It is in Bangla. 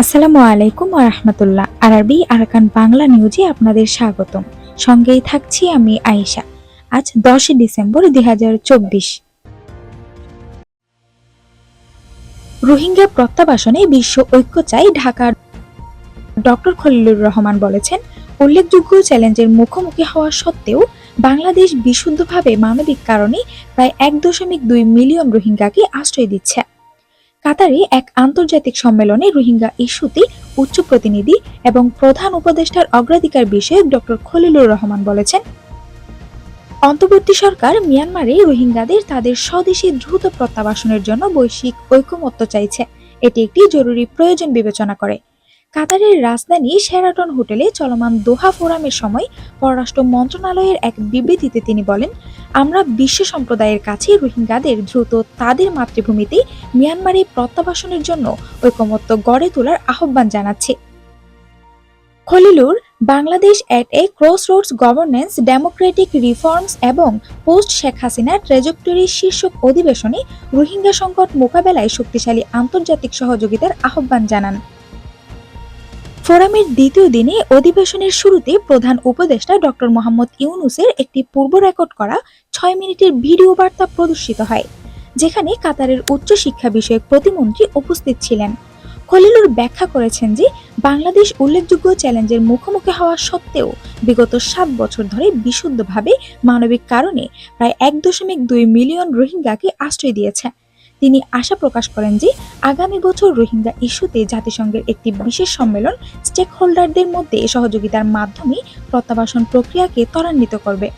আসসালামু আলাইকুম ওয়া রাহমাতুল্লাহ। আরবি আরাকান বাংলা নিউজে আপনাদের স্বাগতম। সঙ্গেই থাকছি আমি আয়েশা। আজ 10 ডিসেম্বর 2024। রোহিঙ্গা প্রত্যাবাসনে বিশ্ব ঐক্য চাই ঢাকার ডক্টর খলিলুর রহমান বলেছেন, উল্লেখযোগ্য চ্যালেঞ্জের মুখোমুখি হওয়া সত্ত্বেও বাংলাদেশ বিশুদ্ধভাবে মানবিক কারণে প্রায় 1.2 মিলিয়ন রোহিঙ্গাকে আশ্রয় দিচ্ছে। কাতারে এক আন্তর্জাতিক সম্মেলনে রোহিঙ্গা ইস্যুতে উচ্চ প্রতিনিধি এবং প্রধান উপদেষ্টার অগ্রাধিকার বিষয়ক ডক্টর খলিলুর রহমান বলেছেন, অন্তর্বর্তী সরকার মিয়ানমারে রোহিঙ্গাদের তাদের স্বদেশে দ্রুত প্রত্যাবাসনের জন্য বৈশ্বিক ঐকমত্য চাইছে। এটি একটি জরুরি প্রয়োজন বিবেচনা করে। কাতারের রাজধানী শেরাটন হোটেলে চলমান দোহা ফোরামের সময় পররাষ্ট্র মন্ত্রণালয়ের এক বিবৃতিতে তিনি বলেন, আমরা বিশ্ব সম্প্রদায়ের কাছে রোহিঙ্গাদের দ্রুত তাদের মাতৃভূমিতে মিয়ানমারে প্রত্যাবাসনের জন্য ঐকমত্য গড়ে তোলার আহ্বান জানাচ্ছি। খলিলুর বাংলাদেশ এট এ ক্রসরোডস গভর্নেন্স, ডেমোক্রেটিক রিফর্মস এবং পোস্ট শেখ হাসিনার ট্র্যাজেক্টরি শীর্ষক অধিবেশনে রোহিঙ্গা সংকট মোকাবেলায় শক্তিশালী আন্তর্জাতিক সহযোগিতার আহ্বান জানান। ফোরামের দ্বিতীয় দিনে অধিবেশনের শুরুতে প্রধান উপদেষ্টা ডক্টর মোহাম্মদ ইউনূসের একটি পূর্ব রেকর্ড করা 6 মিনিটের ভিডিও বার্তা প্রদর্শিত হয়, যেখানে কাতারের উচ্চ শিক্ষা বিষয়ক প্রতিমন্ত্রী উপস্থিত ছিলেন। খলিলুর ব্যাখ্যা করেছেন যে বাংলাদেশ উল্লেখযোগ্য চ্যালেঞ্জের মুখোমুখি হওয়া সত্ত্বেও বিগত 7 বছর ধরে বিশুদ্ধভাবে মানবিক কারণে প্রায় 1.2 মিলিয়ন রোহিঙ্গাকে আশ্রয় দিয়েছে। তিনি আশা প্রকাশ করেন যে আগামী বছর রোহিঙ্গা ইস্যুতে জাতিসংঘের একটি বিশেষ সম্মেলন স্টেক হোল্ডারদের মধ্যে সহযোগিতার মাধ্যমে প্রত্যাবাসন প্রক্রিয়াকে ত্বরান্বিত করবে।